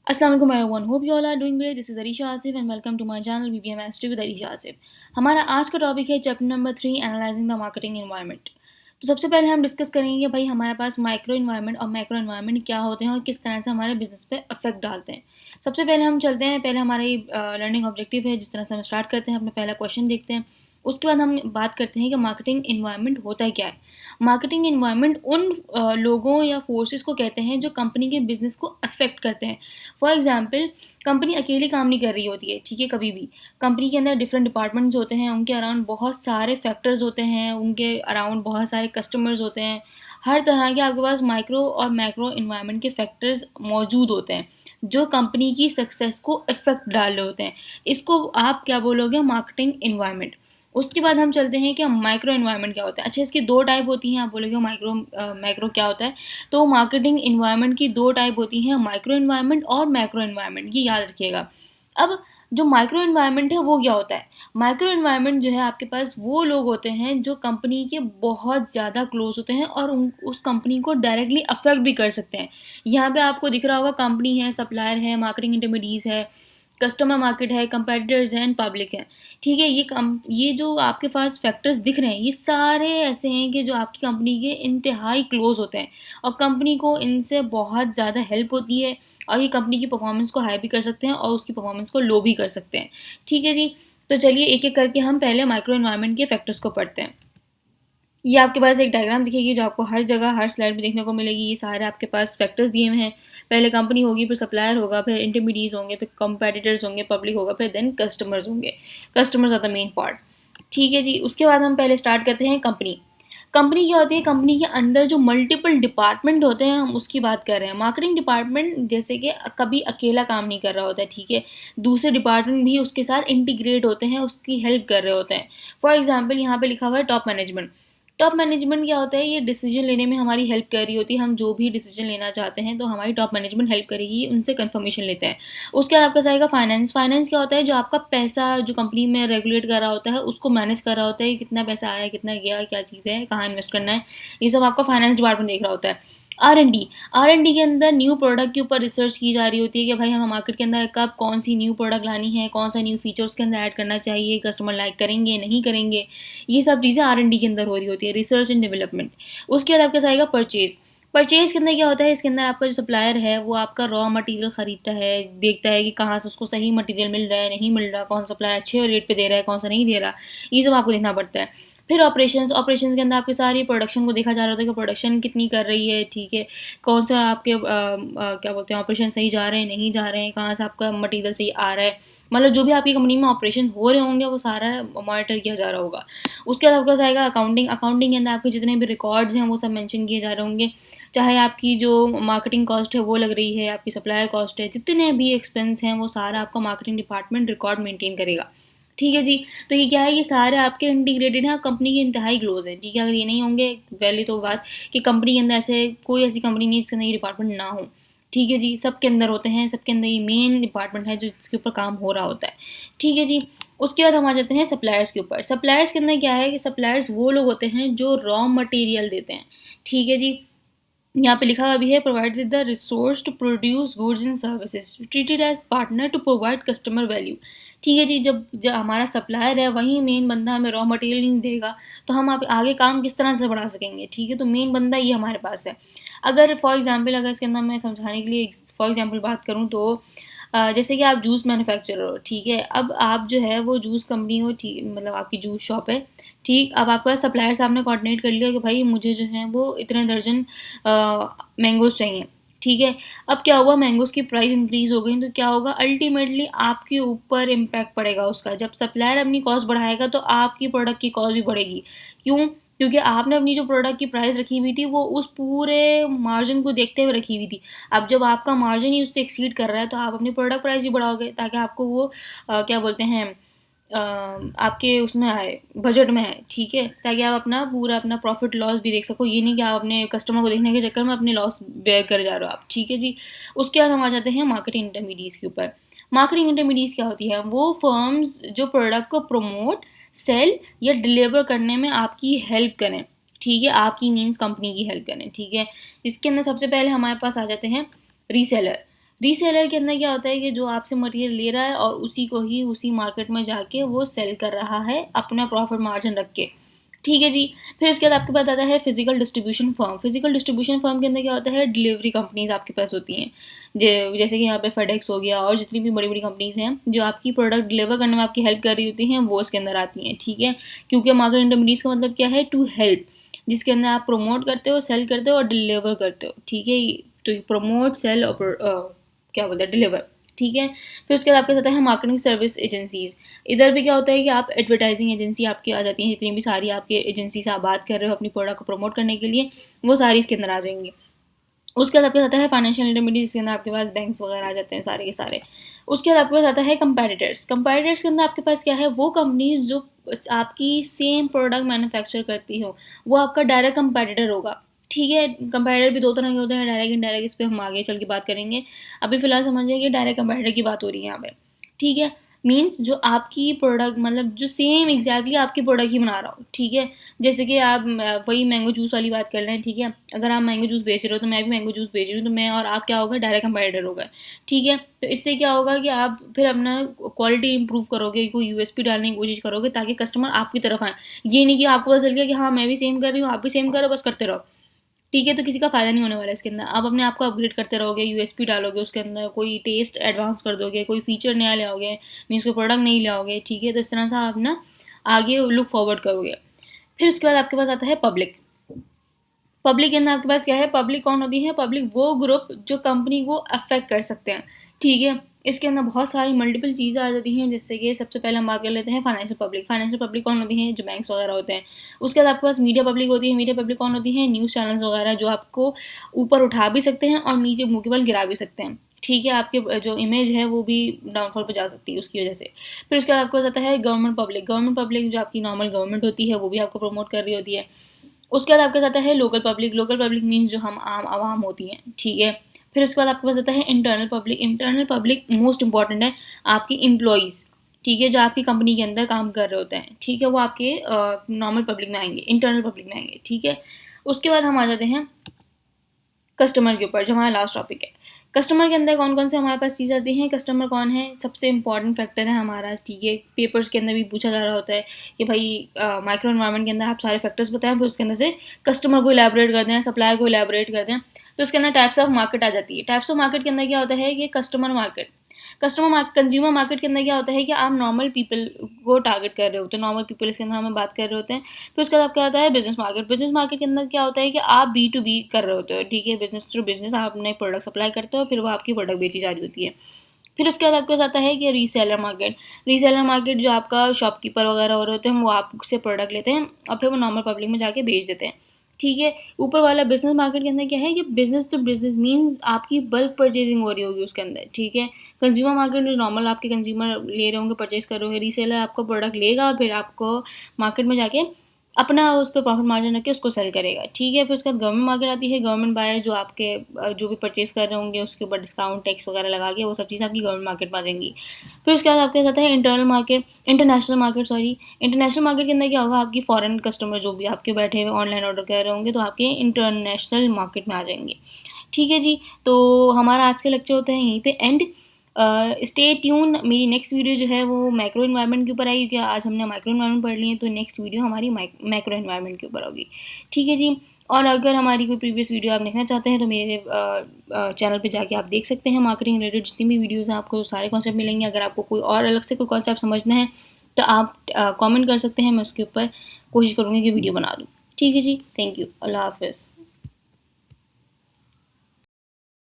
अस्सलाम वालेकुम everyone, hope you all are doing great. This is Arisha Asif and welcome to my channel BBM एस्ट्री with Arisha Asif. हमारा आज का टॉपिक है chapter number 3, analysing the marketing environment. तो सबसे पहले हम डिस्कस करेंगे कि भाई हमारे पास माइक्रो एनवायरनमेंट और मैक्रो एनवायरनमेंट क्या होते हैं और किस तरह से हमारे बिजनेस पे अफेक्ट डालते हैं। सबसे पहले हम चलते हैं, पहले हमारा ये लर्निंग ऑब्जेक्टिव है, जिस तरह से हम स्टार्ट करते हैं अपना पहला क्वेश्चन देखते हैं। उसके बाद हम बात करते हैं कि मार्केटिंग इन्वायरमेंट होता है क्या है। मार्केटिंग इन्वायरमेंट उन लोगों या फोर्सेस को कहते हैं जो कंपनी के बिजनेस को अफेक्ट करते हैं। फॉर एग्जाम्पल, कंपनी अकेली काम नहीं कर रही होती है, ठीक है, कभी भी। कंपनी के अंदर डिफरेंट डिपार्टमेंट्स होते हैं, उनके अराउंड बहुत सारे फैक्टर्स होते हैं, उनके अराउंड बहुत सारे कस्टमर्स होते हैं। हर तरह के आपके पास माइक्रो और मैक्रो इन्वायरमेंट के फैक्टर्स मौजूद होते हैं जो कंपनी की सक्सेस को इफेक्ट डाल रहे होते हैं। इसको आप क्या बोलोगे? Marketing environment. उसके बाद हम चलते हैं कि माइक्रो इन्वायरमेंट क्या होता है। अच्छा, इसकी दो टाइप होती हैं। आप बोलोगे माइक्रो मैक्रो क्या होता है? तो मार्केटिंग इन्वायरमेंट की दो टाइप होती हैं, माइक्रो इन्वायरमेंट और मैक्रो इन्वायरमेंट, ये याद रखिएगा। अब जो माइक्रो इन्वायरमेंट है वो क्या होता है? माइक्रो इन्वायरमेंट जो है, आपके पास वो लोग होते हैं जो कंपनी के बहुत ज़्यादा क्लोज होते हैं और उस कंपनी को डायरेक्टली अफेक्ट भी कर सकते हैं। यहाँ पे आपको दिख रहा होगा, कंपनी है, सप्लायर है, मार्केटिंग इंटरमीडिएट्स है, कस्टमर मार्केट है, कंपेटिटर्स हैं एंड पब्लिक है। ठीक है, ये जो आपके पास फैक्टर्स दिख रहे हैं, ये सारे ऐसे हैं कि जो आपकी कंपनी के इंतहाई क्लोज होते हैं और कंपनी को इनसे बहुत ज़्यादा हेल्प होती है और ये कंपनी की परफॉर्मेंस को हाई भी कर सकते हैं और उसकी परफॉर्मेंस को लो भी कर सकते हैं। ठीक है जी। तो चलिए एक एक करके हम पहले माइक्रो इन्वायरमेंट के फैक्टर्स को पढ़ते हैं। ये आपके पास एक डायग्राम दिखेगी जो आपको हर जगह हर स्लाइड में देखने को मिलेगी। ये सारे आपके पास फैक्टर्स दिए हुए हैं। पहले कंपनी होगी, फिर सप्लायर होगा, फिर इंटरमीडिएट्स होंगे, फिर कंपेटिटर्स होंगे, पब्लिक होगा, फिर देन कस्टमर्स होंगे। Customers are the main part. ठीक है जी। उसके बाद हम पहले स्टार्ट करते हैं कंपनी। कंपनी क्या होती है? कंपनी के अंदर जो मल्टीपल डिपार्टमेंट होते हैं, हम उसकी बात कर रहे हैं। मार्केटिंग डिपार्टमेंट जैसे कि कभी अकेला काम नहीं कर रहा होता है, ठीक है। दूसरे डिपार्टमेंट भी उसके साथ इंटीग्रेट होते हैं, उसकी हेल्प कर रहे होते हैं। फॉर एग्जाम्पल, यहाँ पे लिखा हुआ है टॉप मैनेजमेंट। टॉप मैनेजमेंट क्या होता है? ये डिसीजन लेने में हमारी हेल्प कर रही होती है। हम जो भी डिसीजन लेना चाहते हैं तो हमारी टॉप मैनेजमेंट हेल्प करेगी, उनसे कंफर्मेशन लेते हैं। उसके बाद आपका आएगा फाइनेंस। फाइनेंस क्या होता है? जो आपका पैसा जो कंपनी में रेगुलेट कर रहा होता है, उसको मैनेज कर रहा होता है, कितना पैसा आया, कितना गया, क्या चीज़ है, कहाँ इन्वेस्ट करना है, ये सब आपका फाइनेंस डिपार्टमेंट देख रहा होता है। आर एंड डी के अंदर न्यू प्रोडक्ट के ऊपर रिसर्च की जा रही होती है कि भाई हम मार्केट के अंदर कब कौन सी न्यू प्रोडक्ट लानी है, कौन सा न्यू फीचर उसके अंदर ऐड करना चाहिए, कस्टमर लाइक करेंगे नहीं करेंगे। ये सब चीज़ें आर एंड डी के अंदर हो रही होती है, रिसर्च एंड डेवलपमेंट। उसके बाद आपके आएगा परचेज। परचेज के अंदर क्या होता है? इसके अंदर आपका जो सप्लायर है वो आपका रॉ मटेरियल खरीदता है, देखता है कि कहाँ से उसको सही मटेरियल मिल रहा है, नहीं मिल रहा, कौन सा सप्लायर अच्छे रेट पे दे रहा है, कौन सा नहीं दे रहा, ये सब आपको देखना पड़ता है। फिर ऑपरेशंस। ऑपरेशंस के अंदर आपके सारी प्रोडक्शन को देखा जा रहा होता है कि प्रोडक्शन कितनी कर रही है, ठीक है, कौन सा आपके क्या बोलते हैं, ऑपरेशन सही जा रहे हैं, नहीं जा रहे हैं, कहाँ से आपका मटेरियल सही आ रहा है, मतलब जो भी आपकी कंपनी में ऑपरेशन हो रहे होंगे वो सारा मॉनिटर किया जा रहा होगा। उसके बाद आपके पास आएगा अकाउंटिंग। अकाउंटिंग के अंदर आपके जितने भी रिकॉर्ड्स हैं वो सब मेंशन किए जा रहे होंगे, चाहे आपकी जो मार्केटिंग कॉस्ट है वो लग रही है, आपकी सप्लायर कॉस्ट है, जितने भी एक्सपेंस हैं वो सारा आपका मार्केटिंग डिपार्टमेंट रिकॉर्ड मेंटेन करेगा। ठीक है जी। तो ये क्या है? ये सारे आपके इंटीग्रेटेड हैं, कंपनी के इंतहाई क्लोज है, ठीक है। अगर ये नहीं होंगे, पहली तो बात कि कंपनी के अंदर ऐसे कोई ऐसी कंपनी नहीं जिसके अंदर ये डिपार्टमेंट ना हो। ठीक है जी। सबके अंदर होते हैं, सबके अंदर ये मेन डिपार्टमेंट है जो जिसके ऊपर काम हो रहा होता है। ठीक है जी। उसके बाद हम आ जाते हैं सप्लायर्स के ऊपर। सप्लायर्स के अंदर क्या है कि सप्लायर्स वो लोग होते हैं जो रॉ मटेरियल देते हैं। ठीक है जी। यहाँ पे लिखा हुआ भी है, provided the resource to produce goods and services, treated as partner to provide customer value. ठीक है जी। जब हमारा सप्लायर है वही मेन बंदा हमें रॉ मटेरियल नहीं देगा तो हम आप आगे काम किस तरह से बढ़ा सकेंगे? ठीक है, तो मेन बंदा ये हमारे पास है। अगर फॉर एग्जांपल, अगर इसके अंदर मैं समझाने के लिए फॉर एग्जांपल बात करूँ तो जैसे कि आप जूस मैन्युफैक्चरर हो, ठीक है। अब आप जो है वो जूस कंपनी हो, ठीक, मतलब आपकी जूस शॉप है, ठीक। अब आपका सप्लायर साहब ने कोऑर्डिनेट कर लिया कि भाई मुझे जो है वो इतने दर्जन मैंगोज़ चाहिए, ठीक है। अब क्या हुआ, मैंगोज़ की प्राइस इंक्रीज़ हो गई तो क्या होगा, अल्टीमेटली आपके ऊपर इम्पैक्ट पड़ेगा उसका। जब सप्लायर अपनी कॉस्ट बढ़ाएगा तो आपकी प्रोडक्ट की कॉस्ट भी बढ़ेगी। क्यों? क्योंकि आपने अपनी जो प्रोडक्ट की प्राइस रखी हुई थी वो उस पूरे मार्जिन को देखते हुए रखी हुई थी। अब जब आपका मार्जिन ही उससे एक्सीड कर रहा है तो आप अपनी प्रोडक्ट प्राइस ही बढ़ाओगे ताकि आपको वो क्या बोलते हैं, आपके उसमें आए, बजट में आए, ठीक है, ताकि आप अपना पूरा अपना प्रॉफिट लॉस भी देख सको। ये नहीं कि आप अपने कस्टमर को देखने के चक्कर में अपने लॉस बेयर कर जा रहे हो आप। ठीक है जी। उसके बाद हम आ जाते हैं मार्केटिंग इंटरमीडिएट्स के ऊपर। मार्केटिंग इंटरमीडिएट्स क्या होती है? वो फर्म्स जो प्रोडक्ट को प्रमोट, सेल या डिलीवर करने में आपकी हेल्प करें। ठीक है, आपकी मीन्स कंपनी की हेल्प करें, ठीक है। इसके अंदर सबसे पहले हमारे पास आ जाते हैं रीसेलर। रीसेलर के अंदर क्या होता है कि जो आपसे मटेरियल ले रहा है और उसी को ही उसी मार्केट में जाके वो सेल कर रहा है अपना प्रॉफिट मार्जिन रख के। ठीक है जी। फिर उसके बाद आपके पास आता है physical distribution firm. Physical distribution firm के अंदर क्या होता है, डिलीवरी कंपनीज आपके पास होती हैं। जैसे कि यहाँ पे फेडेक्स हो गया और जितनी भी बड़ी बड़ी कंपनीज हैं जो आपकी प्रोडक्ट डिलीवर करने में आपकी हेल्प कर रही होती हैं, वो इसके अंदर आती हैं। ठीक है, क्योंकि मार्केट इंटरमीडिएट का मतलब क्या है, टू हेल्प, जिसके अंदर आप प्रमोट करते हो, सेल करते हो और डिलीवर करते हो। ठीक है, तो प्रमोट, सेल और क्या बोलते हैं, डिलीवर। ठीक है, फिर उसके बाद आपके साथ है मार्केटिंग सर्विस एजेंसीज। इधर भी क्या होता है कि आप एडवर्टाइजिंग एजेंसी आपकी आ जाती हैं, जितनी भी सारी आपके एजेंसी से आप बात कर रहे हो अपनी प्रोडक्ट को प्रमोट करने के लिए, वो सारी इसके अंदर आ जाएंगी। उसके बाद आपके साथ है फाइनेंशियल इंटरमीडिएट, जिसके अंदर आपके पास बैंक्स वगैरह आ जाते हैं सारे के सारे। उसके बाद आपके पास आता है कंपेटिटर्स। कंपेटिटर्स के अंदर आपके पास क्या है, वो कंपनीज जो आपकी सेम प्रोडक्ट मैन्युफैक्चर करती हो, वो आपका डायरेक्ट कंपेटिटर होगा। ठीक है, कंपेटिटर भी दो तरह के होते हैं, डायरेक्ट इनडायरेक्ट, इस पर हम आगे चल के बात करेंगे। अभी फिलहाल समझिए कि डायरेक्ट कंपेटिटर की बात हो रही है यहाँ पे। ठीक है, मीन्स जो आपकी प्रोडक्ट मतलब जो सेम एग्जैक्टली आपकी प्रोडक्ट ही बना रहा हो। ठीक है, जैसे कि आप वही मैंगो जूस वाली बात कर लें। ठीक है, अगर आप मैंगो जूस बेच रहे हो तो मैं भी मैंगो जूस बेच रही हूँ, तो मैं और आप क्या होगा, डायरेक्ट कंपेटिटर होगा। ठीक है, तो इससे क्या होगा कि आप फिर अपना क्वालिटी इंप्रूव करोगे, कोई यूएसपी डालने की कोशिश करोगे ताकि कस्टमर आपकी तरफ आए। ये नहीं कि आपको पता चल गया कि हाँ मैं भी सेम कर रही हूँ, आप भी सेम करो, बस करते रहो। ठीक है, तो किसी का फ़ायदा नहीं होने वाला है इसके अंदर। आप अपने आप को अपग्रेड करते रहोगे, यूएसपी डालोगे उसके अंदर, कोई टेस्ट एडवांस कर दोगे, कोई फीचर नया ले आओगे, मीन्स कोई प्रोडक्ट नहीं ले आओगे। ठीक है, तो इस तरह से आप ना आगे लुक फॉरवर्ड करोगे। फिर उसके बाद आपके पास आता है पब्लिक। पब्लिक के अंदर आपके पास क्या है, पब्लिक कौन होती है, पब्लिक वो ग्रुप जो कंपनी को अफेक्ट कर सकते हैं। ठीक है, इसके अंदर बहुत सारी मल्टीपल चीज़ें आ जाती हैं, जैसे कि सबसे पहले हम बात कर लेते हैं फाइनेंशियल पब्लिक। फाइनेंशियल पब्लिक कौन होती है, जो बैंक्स वगैरह होते हैं। उसके बाद आपके पास मीडिया पब्लिक होती है। मीडिया पब्लिक कौन होती है, न्यूज़ चैनल्स वगैरह, जो आपको ऊपर उठा भी सकते हैं और नीचे मुंह के बल गिरा भी सकते हैं। ठीक है, आपके जो इमेज है वो भी डाउनफॉल पर जा सकती है उसकी वजह से। फिर उसके बाद आपको आता है गवर्नमेंट पब्लिक। गवर्नमेंट पब्लिक जो आपकी नॉर्मल गवर्नमेंट होती है, वो भी आपको प्रमोट कर रही होती है। उसके बाद आपके पास आता है local public. Local public means जो हम आम आवाम होती हैं। ठीक है, फिर उसके बाद आपके पास आता है internal public. Internal public most important है, आपकी एम्प्लॉयज़। ठीक है, जो आपकी कंपनी के अंदर काम कर रहे होते हैं। ठीक है, वो आपके नॉर्मल पब्लिक में आएंगे, इंटरनल पब्लिक में आएंगे। ठीक है, उसके बाद हम आ जाते हैं कस्टमर के ऊपर, जो हमारा लास्ट टॉपिक है। कस्टमर के अंदर कौन कौन से हमारे पास चीज़ आती हैं, कस्टमर कौन है, सबसे इंपॉर्टेंट फैक्टर है हमारा। ठीक है, पेपर्स के अंदर भी पूछा जा रहा होता है कि भाई माइक्रो एनवायरनमेंट के अंदर आप सारे फैक्टर्स बताएं, फिर उसके अंदर से कस्टमर को इलेबोरेट कर दें, सप्लायर को इलेबोरेट कर दें। तो उसके अंदर टाइप्स ऑफ मार्केट आ जाती है। टाइप्स ऑफ मार्केट के अंदर क्या होता है कि कस्टमर मार्केट। कंज्यूमर मार्केट के अंदर क्या होता है कि आप नॉर्मल पीपल को टारगेट कर रहे होते हैं, नॉर्मल पीपल इसके अंदर हमें बात कर रहे होते हैं। फिर उसके बाद आपका आता है बिजनेस मार्केट। बिजनेस मार्केट के अंदर क्या होता है कि आप B2B कर रहे होते हो। ठीक है, बिजनेस थ्रू बिजनेस आप अपने प्रोडक्ट सप्लाई करते हो, फिर वो आपकी प्रोडक्ट बेची जा रही होती है। फिर उसके बाद आपके पास आता है कि रीसेलर मार्केट। रीसेलर मार्केट जो आपका शॉपकीपर वगैरह हो रहे होते हैं, वो आपसे प्रोडक्ट लेते हैं और फिर वो नॉर्मल पब्लिक में जाके बेच देते हैं। ठीक है, ऊपर वाला बिजनेस मार्केट के अंदर क्या है कि बिजनेस टू बिजनेस मीन्स आपकी बल्क परचेजिंग हो रही होगी उसके अंदर। ठीक है, कंज्यूमर मार्केट में नॉर्मल आपके कंज्यूमर ले रहे होंगे, परचेज कर रहे होंगे। रीसेलर आपको प्रोडक्ट लेगा और फिर आपको मार्केट में जाके अपना उस पर प्रॉफिट मार्जिन रख के उसको सेल करेगा। ठीक है, फिर उसके बाद गवर्नमेंट मार्केट आती है। गवर्नमेंट बायर जो आपके जो भी परचेज कर रहे होंगे उसके ऊपर डिस्काउंट टैक्स वगैरह लगा के वो सब चीज़ आपकी गवर्नमेंट मार्केट में आ जाएंगी। फिर उसके बाद आपके साथ है internal market, international market sorry. International market के अंदर क्या होगा, आपकी फॉरेन कस्टमर जो भी आपके बैठे हुए ऑनलाइन ऑर्डर कर रहे होंगे तो आपके इंटरनेशनल मार्केट में आ जाएंगे। ठीक है जी, तो हमारा आज का लेक्चर होता है यहीं पे एंड। स्टे ट्यून, मेरी नेक्स्ट वीडियो जो है वो मैक्रो एनवायरनमेंट के ऊपर आएगी, क्योंकि आज हमने माइक्रो एनवायरनमेंट पढ़ ली है, तो नेक्स्ट वीडियो हमारी मैक्रो एनवायरनमेंट के ऊपर होगी। ठीक है जी, और अगर हमारी कोई प्रीवियस वीडियो आप देखना चाहते हैं तो मेरे चैनल पे जाके आप देख सकते हैं। मार्केटिंग रिलेटेड जितनी भी वीडियोज़ हैं आपको सारे कॉन्सेप्ट मिलेंगे। अगर आपको कोई और अलग से कोई कॉन्सेप्ट समझना है तो आप कमेंट कर सकते हैं, मैं उसके ऊपर कोशिश करूँगी कि वीडियो बना दूँ। ठीक है जी, थैंक यू, अल्लाह हाफ़िज़।